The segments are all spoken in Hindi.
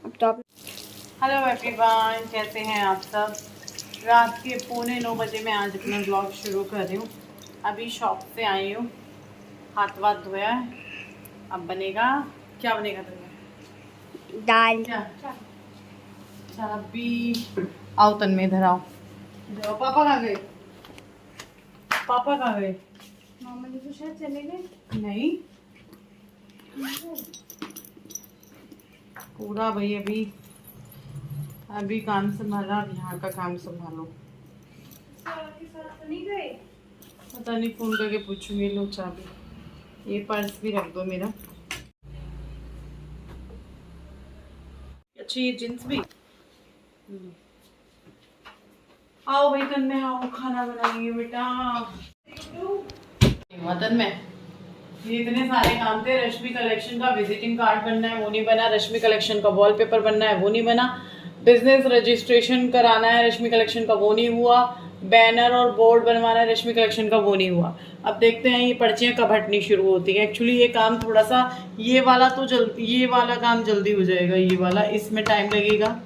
अब टॉप। हेलो एवरीवन, कैसे हैं आप सब। रात के 8:45 बजे मैं आज अपना ब्लॉग शुरू कर रही हूँ। अभी शॉप से आई हूँ, हाथ वाथ धोया है। अब बनेगा, क्या बनेगा तुम्हें? दाल। क्या? अच्छा अभी आओ तन्मे, इधर आओ। इधर आओ। पापा कहाँ गए? पापा कहाँ गए? मामा जी तो शायद चले गए। नहीं, पूरा भाई अभी काम संभाला, अब यहाँ का काम संभालो। नहीं गए। पता नहीं, फोन करके पूछूंगी। लो चाबी, ये पर्स भी रख दो मेरा। अच्छी ये जींस भी। आओ भाई तन में, आओ खाना बनाएंगे बेटा। वतन में ये इतने सारे काम थे। रश्मि कलेक्शन का विजिटिंग कार्ड बनना है, वो नहीं बना। रश्मि कलेक्शन का वॉलपेपर बनना है, वो नहीं बना। बिजनेस रजिस्ट्रेशन कराना है, रश्मि कलेक्शन का, वो नहीं हुआ। बैनर और बोर्ड बनवाना है, रश्मि कलेक्शन का, वो नहीं हुआ। अब देखते हैं ये पर्चियाँ कब हटनी शुरू होती हैं। एक्चुअली ये काम थोड़ा सा, ये वाला तो जल्दी, ये वाला काम जल्दी हो जाएगा। ये वाला, इसमें टाइम लगेगा,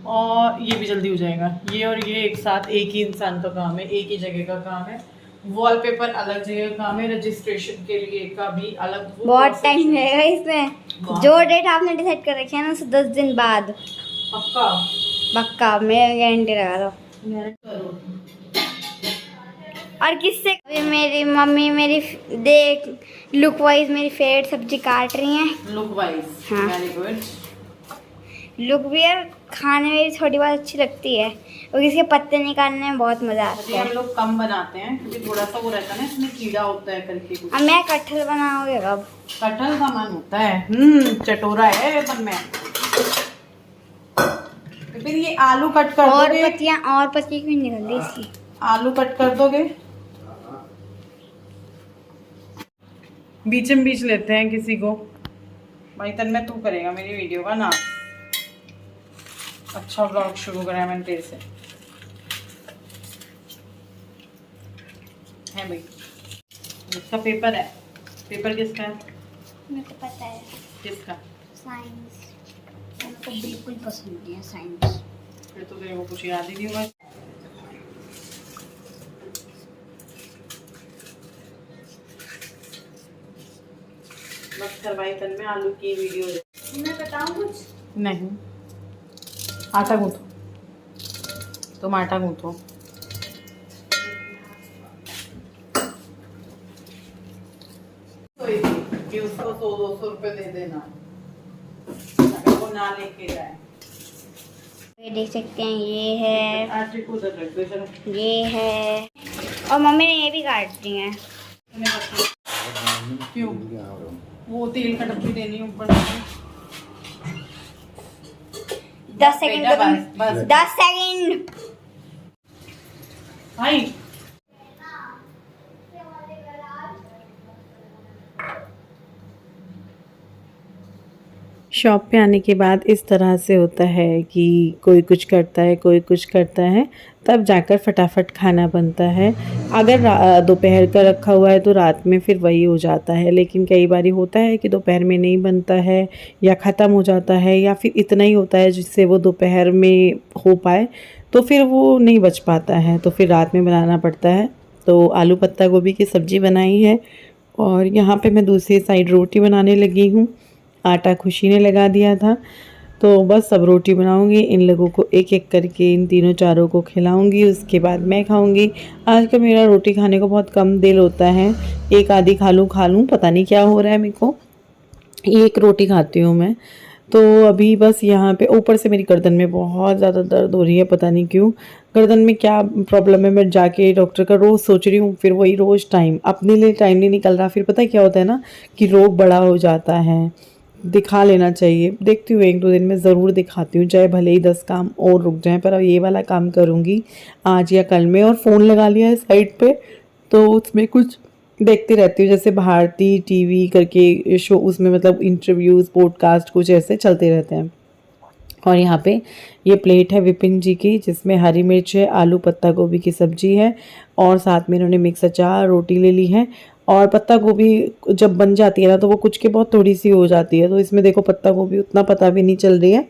और ये भी जल्दी हो जाएगा। ये और ये एक साथ एक ही इंसान का काम है, एक ही जगह का काम है। वॉलपेपर अलग जगह का काम है, रजिस्ट्रेशन के लिए का भी अलग। बहुत टाइम लगेगा इसमें। जो डेट आपने डिसाइड कर रखी है ना, उससे 10 दिन बाद पक्का? पक्का, मैं गारंटी लगा दो। करो। और किससे? अभी मेरी मम्मी मेरी देख लुक वाइज मेरी फेवरेट सब्जी काट रही हैं। लुक वाइज, हाँ। Very good. लुक भी है, खाने में भी थोड़ी बहुत अच्छी लगती है, और इसके पत्ते निकालने में बहुत मजा आता हम है। लोग कम बनाते हैं क्योंकि थोड़ा सा वो रहता है ना, इसमें कीड़ा होता है करके कुछ। अब मैं कटहल बनाओगे कब? कटहल का मन होता है। चटोरा है पर मैं। तो फिर ये आलू कट कर और दोगे? पत्तियां क्यों निकल रही इसकी? आलू कट कर दोगे? बीचम बीच लेते हैं किसी को। भाई तन में तू करेगा मेरी वीडियो का ना। अच्छा ब्लॉग शुरू करा है मैंने तेरे से, है भाई। इसका पेपर है। पेपर किसका है? मेरे को पता है। किसका? साइंस। मेरे को बिल्कुल पसंद नहीं है साइंस। फिर तो तेरे को कुछ याद ही नहीं होगा। बस कर भाई तन में आलू की वीडियो दे। मैं बताऊं कुछ? नहीं, आटा गूंथो, तुम आटा गूंथो। कि उसको 100-200 रुपए दे देना, अगर वो ना लेके जाए। ये देख सकते हैं, ये है, आटे को उधर रख दो जरा। ये है, और मम्मी ने ये भी काट दी है। क्यों? वो तेल का डब्बी देनी ऊपर से। 10 सेकंड बेटा, का बस 10 सेकंड। भाई शॉप पे आने के बाद इस तरह से होता है कि कोई कुछ करता है, कोई कुछ करता है, तब जाकर फटाफट खाना बनता है। अगर दोपहर का रखा हुआ है तो रात में फिर वही हो जाता है। लेकिन कई बार होता है कि दोपहर में नहीं बनता है, या ख़त्म हो जाता है, या फिर इतना ही होता है जिससे वो दोपहर में हो पाए, तो फिर वो नहीं बच पाता है, तो फिर रात में बनाना पड़ता है। तो आलू पत्ता गोभी की सब्ज़ी बनाई है, और यहाँ पे मैं दूसरी साइड रोटी बनाने लगी हूँ। आटा खुशी ने लगा दिया था, तो बस अब रोटी बनाऊंगी। इन लोगों को एक एक करके, इन तीनों चारों को खिलाऊंगी, उसके बाद मैं खाऊंगी। आज का मेरा रोटी खाने को बहुत कम दिल होता है, एक आधी खा लूँ, पता नहीं क्या हो रहा है मेरे को। एक रोटी खाती हूँ मैं। तो अभी बस यहाँ पे ऊपर से मेरी गर्दन में बहुत ज़्यादा दर्द हो रही है, पता नहीं क्यों। गर्दन में क्या प्रॉब्लम है, मैं जाके डॉक्टर का रोज़ सोच रही हूँ, फिर वही रोज़ टाइम, अपने लिए टाइम नहीं निकल रहा। फिर पता है क्या होता है ना, कि रोग बड़ा हो जाता है, दिखा लेना चाहिए। देखती हूँ 1-2 दिन में ज़रूर दिखाती हूँ, चाहे भले ही 10 काम और रुक जाएं, पर अब ये वाला काम करूँगी आज या कल में। और फ़ोन लगा लिया है साइड पे, तो उसमें कुछ देखती रहती हूँ, जैसे भारती टीवी करके शो, उसमें मतलब इंटरव्यूज़, पॉडकास्ट कुछ ऐसे चलते रहते हैं। और यहाँ पे ये प्लेट है विपिन जी की, जिसमें हरी मिर्च है, आलू पत्ता गोभी की सब्ज़ी है, और साथ में इन्होंने मिक्स अचार, रोटी ले ली है। और पत्ता गोभी जब बन जाती है ना, तो वो कुछ के बहुत थोड़ी सी हो जाती है, तो इसमें देखो पत्ता गोभी उतना पता भी नहीं चल रही है।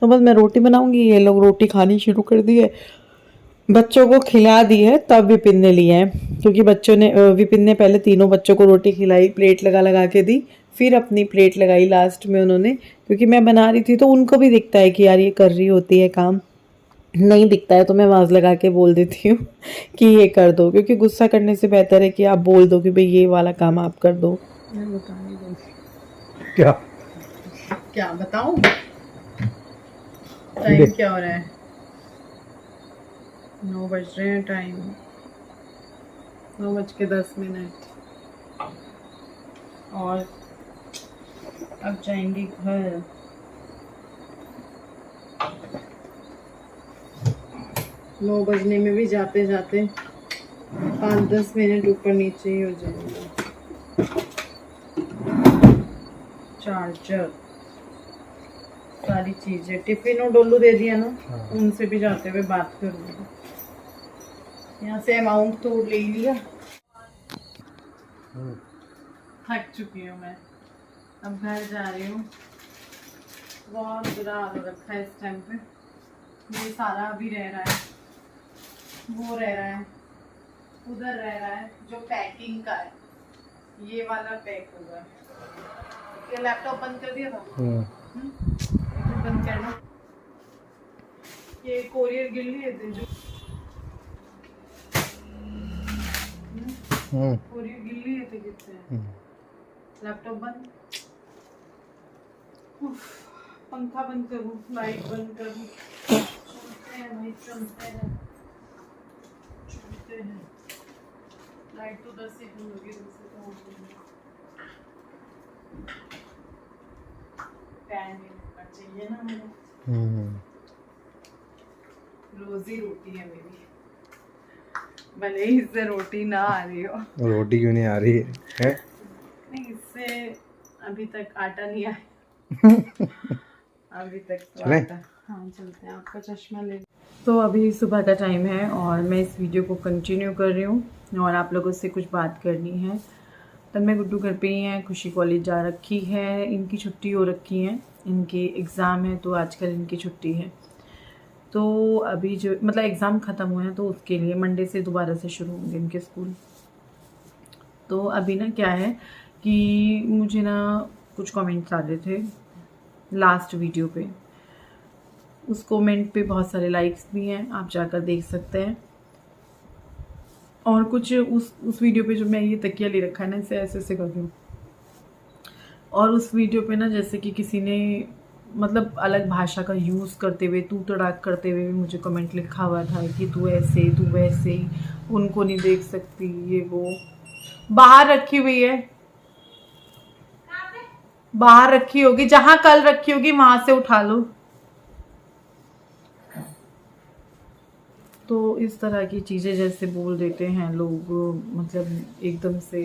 तो बस मैं रोटी बनाऊंगी। ये लोग रोटी खानी शुरू कर दी है, बच्चों को खिला दी है, तब विपिन ने लिया है, क्योंकि विपिन ने पहले तीनों बच्चों को रोटी खिलाई, प्लेट लगा लगा के दी, फिर अपनी प्लेट लगाई लास्ट में उन्होंने, क्योंकि मैं बना रही थी तो उनको भी दिखता है कि यार ये कर रही होती है काम। नहीं दिखता है तो मैं आवाज़ लगा के बोल देती हूँ कि ये कर दो, क्योंकि गुस्सा करने से बेहतर है कि आप बोल दो कि भाई ये वाला काम आप कर दो। क्या क्या बताऊँ, टाइम क्या हो रहा है, 9 बज रहे हैं, टाइम 9:10, और अब जाएंगे घर। नौ बजने में भी जाते जाते 5-10 मिनट ऊपर नीचे ही हो जाएंगे। चार्जर, सारी चीजें, टिफिन और डोलू दे दिया ना, उनसे भी जाते हुए बात करूँगी। यहाँ से अमाउंट तो ले लिया, थक चुकी हूँ मैं, अब घर जा रही हूँ। बहुत बुरा हाल हो रखा है इस टाइम पे। ये सारा अभी रह रहा है, वो रह रहा है, उधर रह रहा है, जो पैकिंग का है ये वाला पैक होगा। ये लैपटॉप बंद कर दिया था, बंद करना। ये कोरियर गिल्ली है जो कोरियर गिल्ली है, कितने लैपटॉप बंद, पंखा बंद करूँ, लाइट बंद करूँ, चलते हैं भाई, चलते हैं, लाइट तो 10 सेकंड होगी, फैन चाहिए ना मुझे। रोजी रोटी है मेरी, भले ही इससे रोटी ना आ रही हो। रोटी क्यों नहीं आ रही है? नहीं, इससे अभी तक आटा नहीं आया। अभी तक तो आटा। हाँ चलते हैं, आपका चश्मा ले। तो अभी सुबह का टाइम है और मैं इस वीडियो को कंटिन्यू कर रही हूँ और आप लोगों से कुछ बात करनी है। तब मैं गुड्डू घर पे ही हैं, खुशी कॉलेज जा रखी है, इनकी छुट्टी हो रखी है, इनके एग्ज़ाम है तो आजकल इनकी छुट्टी है। तो अभी जो मतलब एग्ज़ाम ख़त्म हुए हैं तो उसके लिए मंडे से दोबारा से शुरू होंगे इनके स्कूल। तो अभी ना क्या है कि मुझे ना कुछ कमेंट्स आ रहे थे लास्ट वीडियो पे, उस कमेंट पे बहुत सारे लाइक्स भी हैं, आप जाकर देख सकते हैं। और कुछ उस वीडियो पे जो मैं ये तकिया ले रखा है ना, इसे ऐसे ऐसे कर रही हूँ, और उस वीडियो पे ना जैसे कि किसी ने मतलब अलग भाषा का यूज़ करते हुए, तू तड़ाक करते हुए भी मुझे कमेंट लिखा हुआ था कि तू ऐसे तू वैसे, उनको नहीं देख सकती, ये वो। बाहर रखी हुई है, बाहर रखी होगी, जहां कल रखी होगी वहां से उठा लो। तो इस तरह की चीज़ें जैसे बोल देते हैं लोग, मतलब एकदम से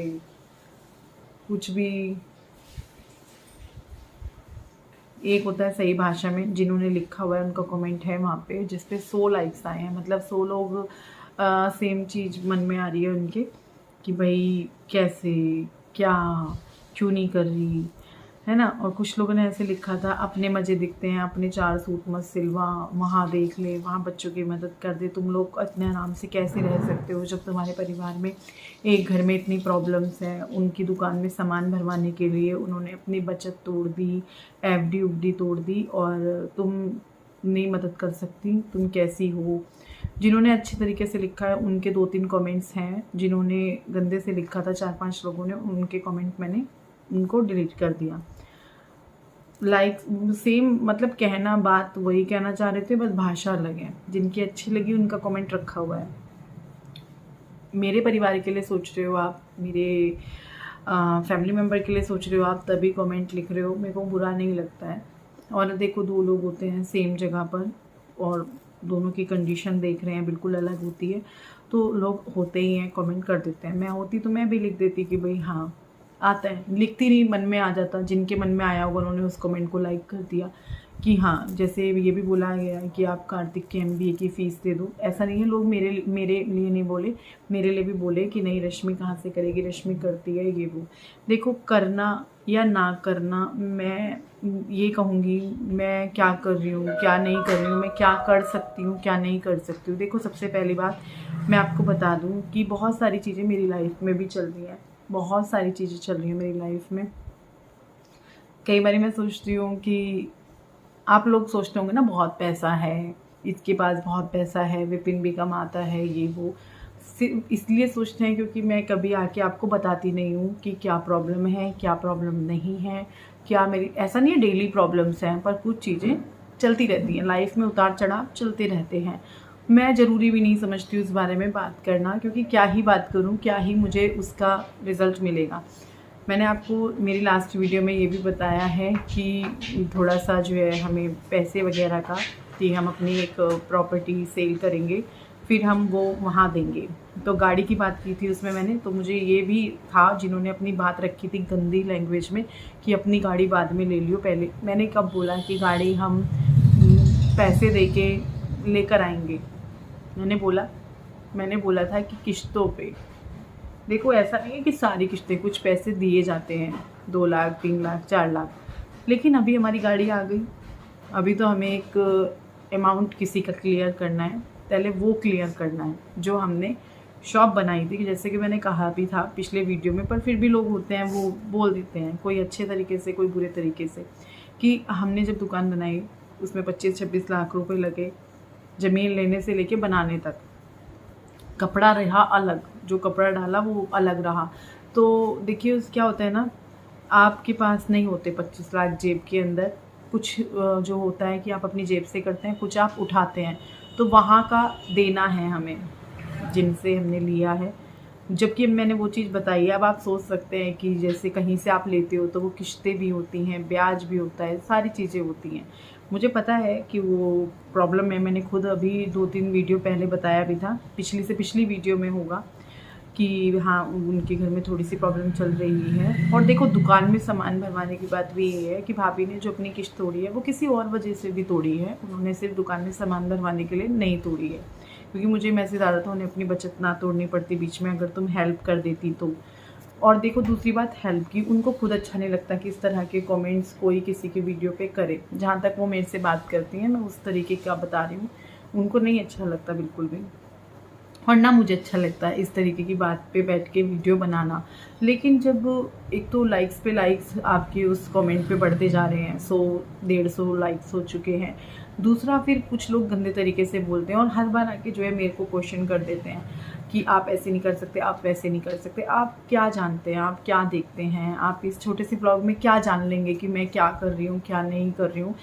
कुछ भी। एक होता है सही भाषा में, जिन्होंने लिखा हुआ है उनका कमेंट है वहाँ पे जिस पे 100 लाइक्स आए हैं, मतलब 100 लोग सेम चीज़ मन में आ रही है उनके कि भाई कैसे, क्या, क्यों नहीं कर रही है ना। और कुछ लोगों ने ऐसे लिखा था, अपने मज़े दिखते हैं, अपने 4 सूट मत सिलवा, वहाँ देख ले, वहाँ बच्चों की मदद कर दे। तुम लोग इतने आराम से कैसे रह सकते हो जब तुम्हारे परिवार में एक घर में इतनी प्रॉब्लम्स हैं। उनकी दुकान में सामान भरवाने के लिए उन्होंने अपनी बचत तोड़ दी, एफडी उफडी तोड़ दी, और तुम नहीं मदद कर सकती, तुम कैसी हो। जिन्होंने अच्छे तरीके से लिखा है उनके 2-3 कमेंट्स हैं, जिन्होंने गंदे से लिखा था 4-5 लोगों ने, उनके कमेंट मैंने उनको डिलीट कर दिया। लाइक सेम मतलब कहना बात वही कहना चाह रहे थे, बस भाषा अलग है। जिनकी अच्छी लगी उनका कमेंट रखा हुआ है। मेरे परिवार के लिए सोच रहे हो आप, मेरे फैमिली मेम्बर के लिए सोच रहे हो आप, तभी कमेंट लिख रहे हो, मेरे को बुरा नहीं लगता है। और देखो 2 लोग होते हैं सेम जगह पर और दोनों की कंडीशन देख रहे हैं बिल्कुल अलग होती है, तो लोग होते ही हैं, कमेंट कर देते हैं। मैं होती तो मैं भी लिख देती कि भाई हाँ आता है, लिखती नहीं, मन में आ जाता। जिनके मन में आया होगा उन्होंने उस कमेंट को लाइक कर दिया, कि हाँ, जैसे ये भी बोला गया है कि आप कार्तिक के MBA की फ़ीस दे दो। ऐसा नहीं है, लोग मेरे लिए नहीं बोले, मेरे लिए भी बोले कि नहीं रश्मि कहाँ से करेगी, रश्मि करती है ये वो। देखो, करना या ना करना, मैं ये कहूँगी मैं क्या कर रही हूँ, क्या नहीं कर रही हूँ, मैं क्या कर सकती हूँ, क्या नहीं कर सकती हूँ। देखो, सबसे पहली बात मैं आपको बता दूँ कि बहुत सारी चीज़ें मेरी लाइफ में भी चल रही हैं, बहुत सारी चीज़ें चल रही हैं मेरी लाइफ में। कई बार मैं सोचती हूँ कि आप लोग सोचते होंगे ना बहुत पैसा है, इसके पास बहुत पैसा है, विपिन भी कमाता है, ये वो। सिर्फ इसलिए सोचते हैं क्योंकि मैं कभी आके आपको बताती नहीं हूँ कि क्या प्रॉब्लम है, क्या प्रॉब्लम नहीं है, क्या मेरी, ऐसा नहीं है डेली प्रॉब्लम्स हैं, पर कुछ चीज़ें चलती रहती हैं लाइफ में, उतार चढ़ाव चलते रहते हैं। मैं ज़रूरी भी नहीं समझती उस बारे में बात करना, क्योंकि क्या ही बात करूँ, क्या ही मुझे उसका रिज़ल्ट मिलेगा। मैंने आपको मेरी लास्ट वीडियो में ये भी बताया है कि थोड़ा सा जो है हमें पैसे वगैरह का, कि हम अपनी एक प्रॉपर्टी सेल करेंगे, फिर हम वो वहाँ देंगे। तो गाड़ी की बात की थी उसमें मैंने, तो मुझे ये भी था जिन्होंने अपनी बात रखी थी गंदी लैंग्वेज में कि अपनी गाड़ी बाद में ले लियो, पहले मैंने कब बोला कि गाड़ी हम पैसे दे के लेकर आएंगे। मैंने बोला था कि किश्तों पे। देखो, ऐसा नहीं है कि सारी किश्तें, कुछ पैसे दिए जाते हैं, 2 लाख 3 लाख 4 लाख, लेकिन अभी हमारी गाड़ी आ गई, अभी तो हमें एक अमाउंट किसी का क्लियर करना है, पहले वो क्लियर करना है जो हमने शॉप बनाई थी। जैसे कि मैंने कहा भी था पिछले वीडियो में, पर फिर भी लोग होते हैं वो बोल देते हैं, कोई अच्छे तरीके से कोई बुरे तरीके से, कि हमने जब दुकान बनाई उसमें 25-26 लाख रुपए लगे, ज़मीन लेने से लेके बनाने तक। कपड़ा रहा अलग, जो कपड़ा डाला वो अलग रहा। तो देखिए क्या होता है ना, आपके पास नहीं होते 25 लाख जेब के अंदर, कुछ जो होता है कि आप अपनी जेब से करते हैं, कुछ आप उठाते हैं, तो वहाँ का देना है हमें जिनसे हमने लिया है। जबकि मैंने वो चीज़ बताई है। अब आप सोच सकते हैं कि जैसे कहीं से आप लेते हो तो वो किश्तें भी होती हैं, ब्याज भी होता है, सारी चीज़ें होती हैं। मुझे पता है कि वो प्रॉब्लम है, मैंने खुद अभी 2-3 वीडियो पहले बताया भी था, पिछली से पिछली वीडियो में होगा कि हाँ, उनके घर में थोड़ी सी प्रॉब्लम चल रही है। और देखो, दुकान में सामान भरवाने की बात भी ये है कि भाभी ने जो अपनी किश्त तोड़ी है वो किसी और वजह से भी तोड़ी है, उन्होंने सिर्फ दुकान में सामान भरवाने के लिए नहीं तोड़ी है। क्योंकि मुझे मैसेज आ रहा था उन्हें अपनी बचत ना तोड़नी पड़ती बीच में, अगर तुम हेल्प कर देती तो। और देखो, दूसरी बात हेल्प की, उनको खुद अच्छा नहीं लगता कि इस तरह के कमेंट्स कोई किसी के वीडियो पे करे। जहाँ तक वो मेरे से बात करती हैं, मैं उस तरीके का बता रही हूँ, उनको नहीं अच्छा लगता बिल्कुल भी, और ना मुझे अच्छा लगता है इस तरीके की बात पे बैठ के वीडियो बनाना। लेकिन जब एक तो लाइक्स पे लाइक्स आपके उस कमेंट पे बढ़ते जा रहे हैं, 100-150 लाइक्स हो चुके हैं, दूसरा फिर कुछ लोग गंदे तरीके से बोलते हैं और हर बार आके जो है मेरे को क्वेश्चन कर देते हैं कि आप ऐसे नहीं कर सकते, आप वैसे नहीं कर सकते। आप क्या जानते हैं, आप क्या देखते हैं, आप इस छोटे से ब्लॉग में क्या जान लेंगे कि मैं क्या कर रही हूँ, क्या नहीं कर रही हूँ।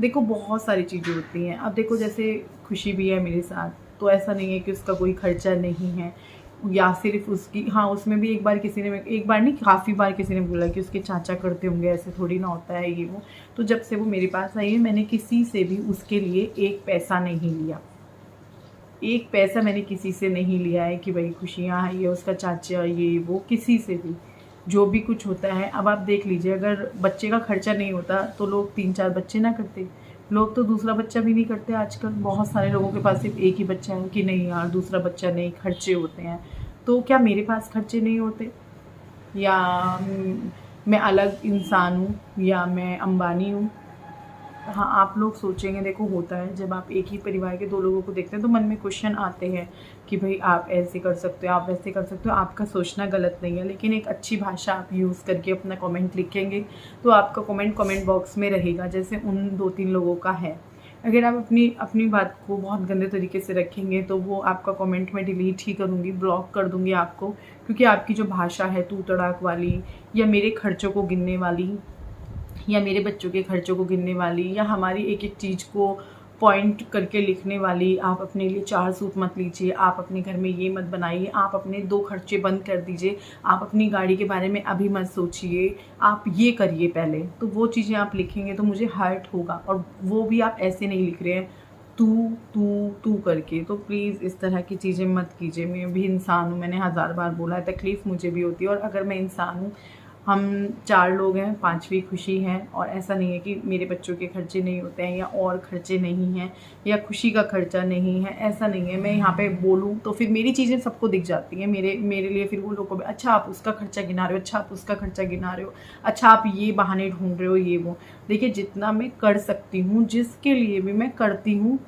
देखो, बहुत सारी चीज़ें होती हैं। अब देखो, जैसे खुशी भी है मेरे साथ, तो ऐसा नहीं है कि उसका कोई खर्चा नहीं है, या सिर्फ उसकी, हाँ उसमें भी एक बार नहीं काफ़ी बार किसी ने बोला कि उसके चाचा करते होंगे, ऐसे थोड़ी ना होता है ये वो। तो जब से वो मेरे पास आई है, मैंने किसी से भी उसके लिए एक पैसा नहीं लिया, एक पैसा मैंने किसी से नहीं लिया है कि भाई खुशियाँ है ये उसका चाचा ये वो, किसी से भी जो भी कुछ होता है। अब आप देख लीजिए, अगर बच्चे का खर्चा नहीं होता तो लोग 3-4 बच्चे ना करते, लोग तो दूसरा बच्चा भी नहीं करते आजकल। बहुत सारे लोगों के पास सिर्फ एक ही बच्चा है कि नहीं यार दूसरा बच्चा नहीं, खर्चे होते हैं। तो क्या मेरे पास खर्चे नहीं होते, या मैं अलग इंसान हूँ, या मैं अंबानी हूँ? हाँ, आप लोग सोचेंगे, देखो होता है जब आप एक ही परिवार के 2 लोगों को देखते हैं तो मन में क्वेश्चन आते हैं कि भाई आप ऐसे कर सकते हो, आप वैसे कर सकते हो। आपका सोचना गलत नहीं है, लेकिन एक अच्छी भाषा आप यूज़ करके अपना कमेंट लिखेंगे तो आपका कमेंट बॉक्स में रहेगा, जैसे उन 2-3 लोगों का है। अगर आप अपनी बात को बहुत गंदे तरीके से रखेंगे तो वो आपका कमेंट में डिलीट ही करूँगी, ब्लॉक कर दूँगी आपको, क्योंकि आपकी जो भाषा है तू तड़ाक वाली, या मेरे खर्चों को गिनने वाली, या मेरे बच्चों के खर्चों को गिनने वाली, या हमारी एक एक चीज़ को पॉइंट करके लिखने वाली, आप अपने लिए 4 सूट मत लीजिए, आप अपने घर में ये मत बनाइए, आप अपने 2 खर्चे बंद कर दीजिए, आप अपनी गाड़ी के बारे में अभी मत सोचिए, आप ये करिए पहले। तो वो चीज़ें आप लिखेंगे तो मुझे हर्ट होगा, और वो भी आप ऐसे नहीं लिख रहे हैं तू करके। तो प्लीज़ इस तरह की चीज़ें मत कीजिए। मैं भी इंसान हूँ, मैंने 1000 बार बोला है, तकलीफ़ मुझे भी होती है, और अगर मैं इंसान हूँ हम 4 लोग हैं, 5वीं खुशी है, और ऐसा नहीं है कि मेरे बच्चों के खर्चे नहीं होते हैं या और खर्चे नहीं हैं या खुशी का खर्चा नहीं है, ऐसा नहीं है। मैं यहाँ पे बोलूँ तो फिर मेरी चीज़ें सबको दिख जाती हैं, मेरे लिए फिर वो लोग को अच्छा आप उसका खर्चा गिना रहे हो, अच्छा आप उसका खर्चा गिना रहे हो, अच्छा आप ये बहाने ढूंढ रहे हो, ये वो। देखिए जितना मैं कर सकती हूँ, जिसके लिए भी मैं करती हूँ,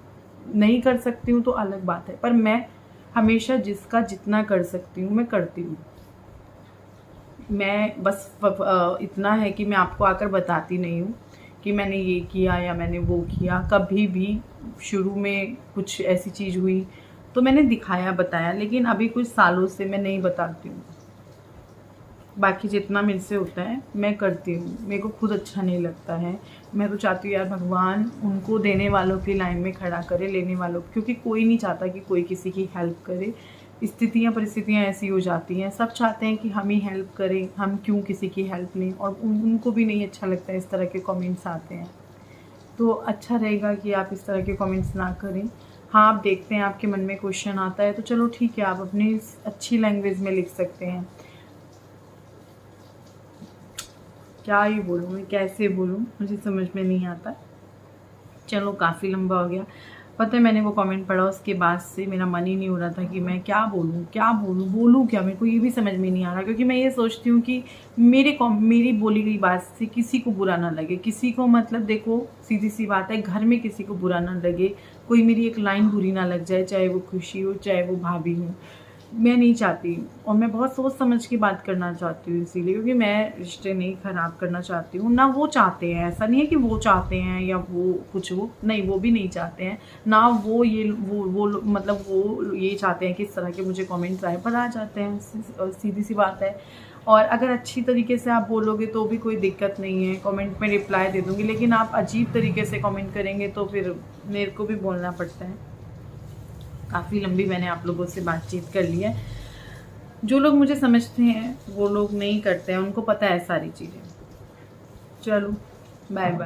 नहीं कर सकती हूँ तो अलग बात है, पर मैं हमेशा जिसका जितना कर सकती हूँ मैं करती हूँ। मैं बस इतना है कि मैं आपको आकर बताती नहीं हूँ कि मैंने ये किया या मैंने वो किया। कभी भी शुरू में कुछ ऐसी चीज़ हुई तो मैंने दिखाया, बताया, लेकिन अभी कुछ सालों से मैं नहीं बताती हूँ। बाकी जितना मेरे से होता है मैं करती हूँ, मेरे को खुद अच्छा नहीं लगता है। मैं तो चाहती हूँ यार भगवान उनको देने वालों की लाइन में खड़ा करे, लेने वालों, क्योंकि कोई नहीं चाहता कि कोई किसी की हेल्प करे। स्थितियाँ परिस्थितियाँ ऐसी हो जाती हैं, सब चाहते हैं कि हम ही हेल्प करें, हम क्यों किसी की हेल्प लें, और उनको भी नहीं अच्छा लगता है इस तरह के कमेंट्स आते हैं। तो अच्छा रहेगा कि आप इस तरह के कमेंट्स ना करें। हाँ, आप देखते हैं आपके मन में क्वेश्चन आता है तो चलो ठीक है, आप अपनी अच्छी लैंग्वेज में लिख सकते हैं। क्या ही बोलूँ मैं, कैसे बोलूँ, मुझे समझ में नहीं आता। चलो काफ़ी लंबा हो गया। पता है मैंने वो कमेंट पढ़ा, उसके बाद से मेरा मन ही नहीं हो रहा था कि मैं क्या बोलूँ बोलूँ क्या, मेरे को ये भी समझ में नहीं आ रहा, क्योंकि मैं ये सोचती हूँ कि मेरी बोली गई बात से किसी को बुरा ना लगे, किसी को, मतलब देखो सीधी सी बात है, घर में किसी को बुरा ना लगे, कोई मेरी एक लाइन बुरी ना लग जाए, चाहे वो खुशी हो चाहे वो भाभी हो। मैं नहीं चाहती, और मैं बहुत सोच समझ के बात करना चाहती हूँ, इसीलिए, क्योंकि मैं रिश्ते नहीं ख़राब करना चाहती हूँ। ना वो चाहते हैं, ऐसा नहीं है कि वो चाहते हैं या वो कुछ, वो नहीं, वो भी नहीं चाहते हैं ना, वो मतलब वो ये चाहते हैं कि इस तरह के मुझे कमेंट्स आए, पर आ जाते हैं, सीधी सी बात है। और अगर अच्छी तरीके से आप बोलोगे तो भी कोई दिक्कत नहीं है, कमेंट में रिप्लाई दे दूँगी, लेकिन आप अजीब तरीके से कमेंट करेंगे तो फिर मेरे को भी बोलना पड़ता है। काफ़ी लंबी मैंने आप लोगों से बातचीत कर ली है। जो लोग मुझे समझते हैं वो लोग नहीं करते हैं, उनको पता है सारी चीज़ें। चलो बाय बाय।